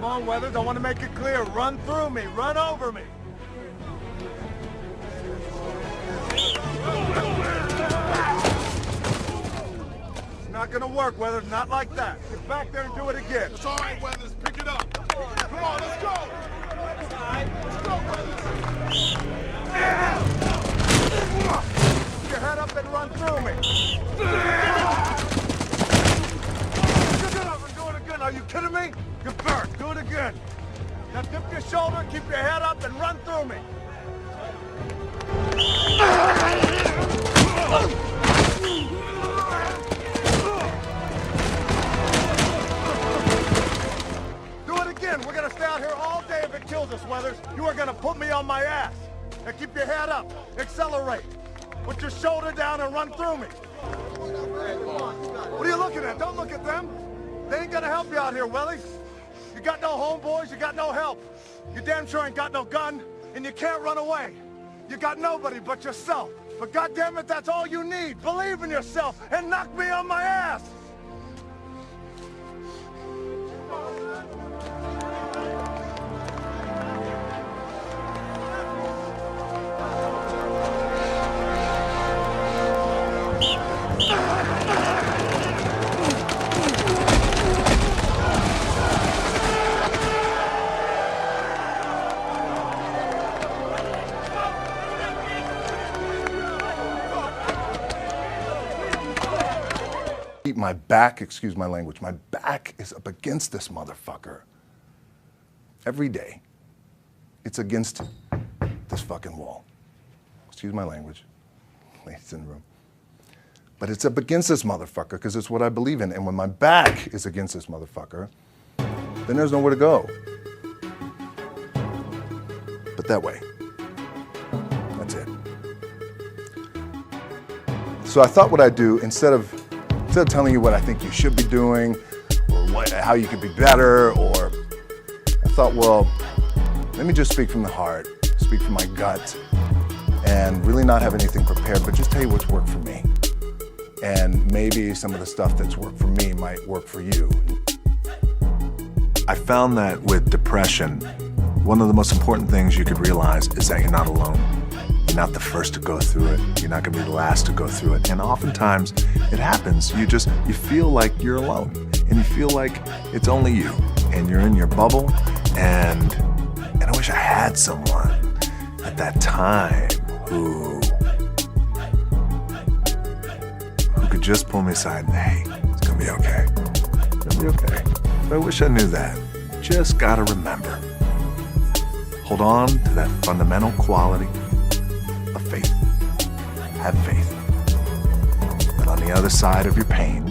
Come on, Weathers, I want to make it clear. Run through me, run over me. It's not gonna work, Weathers, not like that. Get back there and do it again. It's all right, Weathers, pick it up. Come on, let's go. Let's go, Weathers. Keep your head up and run through me. Get up and do it again. Are you kidding me? Get back, do it again. Now dip your shoulder, keep your head up and run through me. Do it again. We're gonna stay out here all day if it kills us, Weathers. You are gonna put me on my ass. Now keep your head up. Accelerate. Put your shoulder down and run through me. What are you looking at? Don't look at them. They ain't gonna help you out here, Willie. You got no homeboys, you got no help. You damn sure ain't got no gun, and you can't run away. You got nobody but yourself. But goddammit, that's all you need. Believe in yourself and knock me on my ass. My back, excuse my language, my back is up against this motherfucker. Every day, it's against this fucking wall. Excuse my language, ladies in the room. But it's up against this motherfucker because it's what I believe in. And when my back is against this motherfucker, then there's nowhere to go. But that way. That's it. So I thought what I'd do, instead of telling you what I think you should be doing, or how you could be better, or I thought, well, let me just speak from the heart, speak from my gut, and really not have anything prepared, but just tell you what's worked for me. And maybe some of the stuff that's worked for me might work for you. I found that with depression, one of the most important things you could realize is that you're not alone. You're not the first to go through it. You're not gonna be the last to go through it. And oftentimes it happens. You feel like you're alone, and you feel like it's only you, and you're in your bubble. And I wish I had someone at that time who could just pull me aside and, hey, it's gonna be okay. It's gonna be okay. But I wish I knew that. Just gotta remember. Hold on to that fundamental quality of faith. Have faith that on the other side of your pain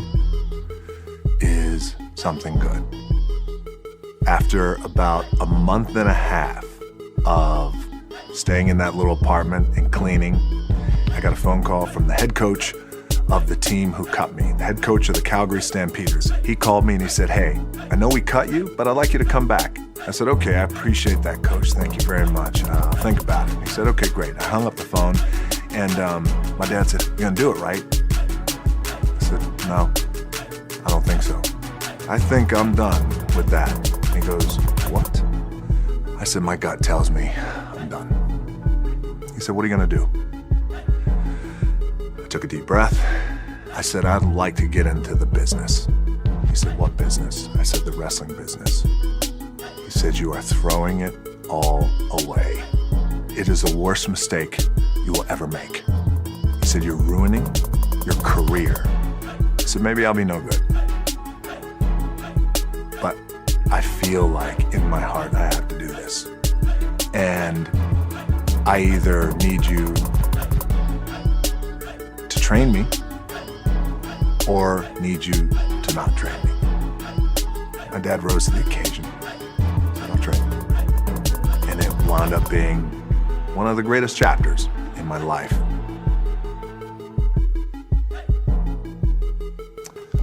is something good. After about a month and a half of staying in that little apartment and cleaning, I got a phone call from the head coach of the team who cut me, the head coach of the Calgary Stampeders. He called me and he said, hey, I know we cut you, but I'd like you to come back. I said, okay, I appreciate that, coach. Thank you very much. I'll think about it. He said, okay, great. I hung up the phone, and my dad said, you're gonna do it, right? I said, no, I don't think so. I think I'm done with that. And he goes, what? I said, my gut tells me I'm done. He said, what are you gonna do? I took a deep breath. I said, I'd like to get into the business. He said, what business? I said, the wrestling business. He said, you are throwing it all away. It is the worst mistake you will ever make. He said, you're ruining your career. I said, maybe I'll be no good. But I feel like in my heart I have to do this. And I either need you to train me or need you to not train me. My dad rose to the occasion. I'll train. And it wound up being one of the greatest chapters in my life.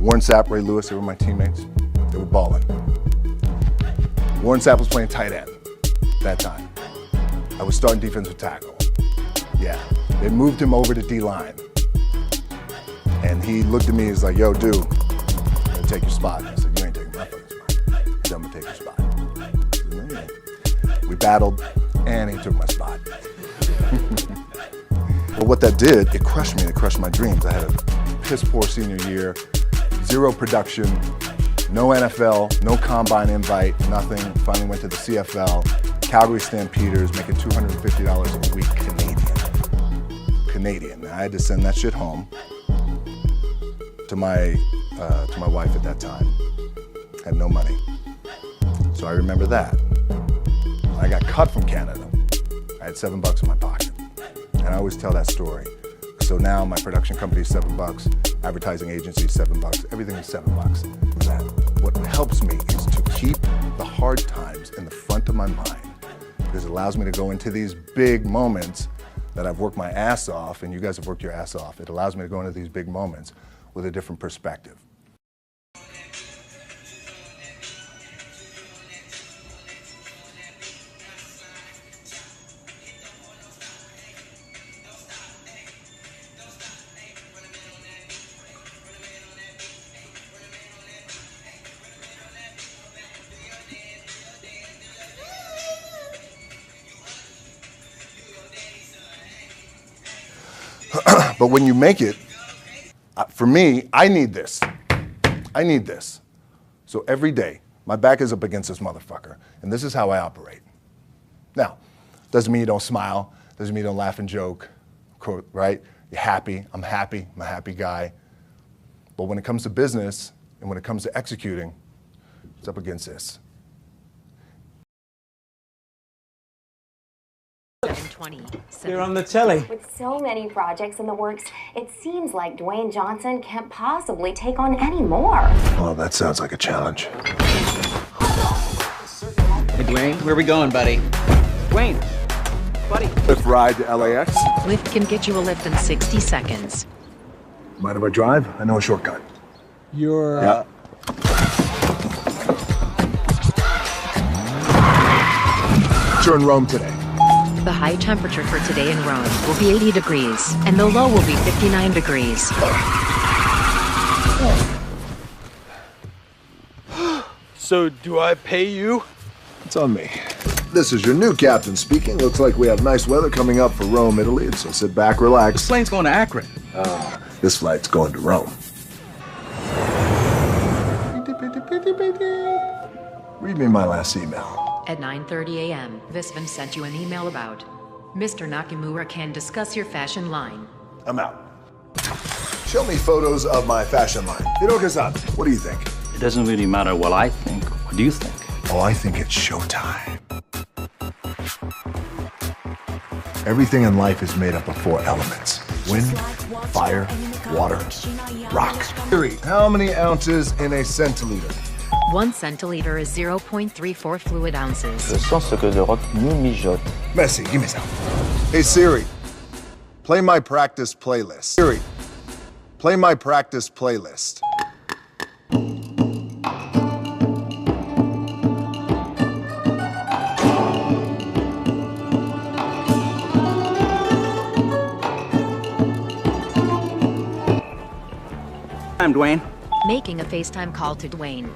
Warren Sapp, Ray Lewis, they were my teammates. They were balling. Warren Sapp was playing tight end that time. I was starting defensive tackle. Yeah, they moved him over to D-line. And he looked at me and was like, yo, dude, I'm gonna take your spot. I said, you ain't taking my fucking spot. He said, I'm gonna take your spot. battled, and he took my spot. But what that did, it crushed me, it crushed my dreams. I had a piss poor senior year, 0 production, no NFL, no combine invite, nothing. Finally went to the CFL, Calgary Stampeders, making $250 a week Canadian. Now, I had to send that shit home to my wife at that time. Had no money. So I remember that. When I got cut from Canada, I had $7 in my pocket. And I always tell that story. So now my production company is $7, advertising agency is $7, everything is $7. What helps me is to keep the hard times in the front of my mind, because it allows me to go into these big moments that I've worked my ass off, and you guys have worked your ass off. It allows me to go into these big moments with a different perspective. But when you make it, for me, I need this. I need this. So every day, my back is up against this motherfucker, and this is how I operate. Now, doesn't mean you don't smile, doesn't mean you don't laugh and joke, right? You're happy, I'm a happy guy. But when it comes to business, and when it comes to executing, it's up against this. 20. You're on the telly. With so many projects in the works, it seems like Dwayne Johnson can't possibly take on any more. Well, that sounds like a challenge. Hey, Dwayne, where are we going, buddy? Dwayne, buddy. Lift ride to LAX. Lyft can get you a lift in 60 seconds. Mind if I drive? I know a shortcut. You're, Yeah. You're in Rome today. The high temperature for today in Rome will be 80 degrees, and the low will be 59 degrees. So, do I pay you? It's on me. This is your new captain speaking. Looks like we have nice weather coming up for Rome, Italy, so sit back, relax. this plane's going to Akron. This flight's going to Rome. Read me my last email. At 9:30 a.m., Visvin sent you an email about Mr. Nakamura can discuss your fashion line. I'm out. Show me photos of my fashion line. Hiroka-san, what do you think? It doesn't really matter what I think. What do you think? Oh, I think it's showtime. Everything in life is made up of 4 elements: wind, fire, water, rock. How many ounces in a centiliter? 1 centiliter is 0.34 fluid ounces. Je sens ce que le rock nous mijote. Messi, give me some. Hey Siri, play my practice playlist. Siri, play my practice playlist. I'm Dwayne. Making a FaceTime call to Dwayne.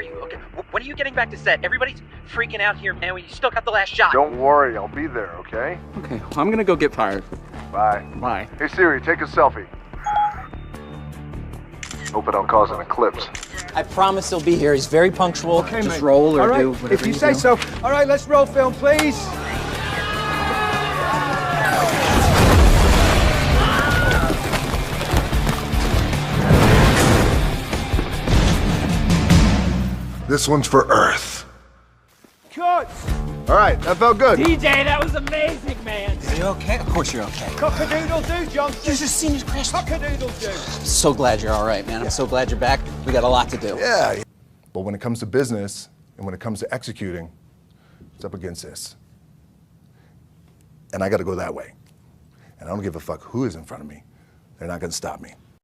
Okay, when are you getting back to set? Everybody's freaking out here, man. You still got the last shot. Don't worry, I'll be there, okay? Okay, well, I'm gonna go get fired. Bye. Bye. Hey Siri, take a selfie. Hope I don't cause an eclipse. I promise he'll be here. He's very punctual. Okay, just roll or do whatever If you say do. so. All right, let's roll film, please. This one's for Earth. Cut! All right, that felt good. DJ, that was amazing, man. Are you okay? Of course you're okay. Cock-a-doodle-doo, Johnson. There's a senior crash. Cock-a-doodle-doo. So glad you're all right, man. I'm so glad you're back. We got a lot to do. Yeah. But when it comes to business, and when it comes to executing, it's up against this. And I gotta go that way. And I don't give a fuck who is in front of me. They're not gonna stop me.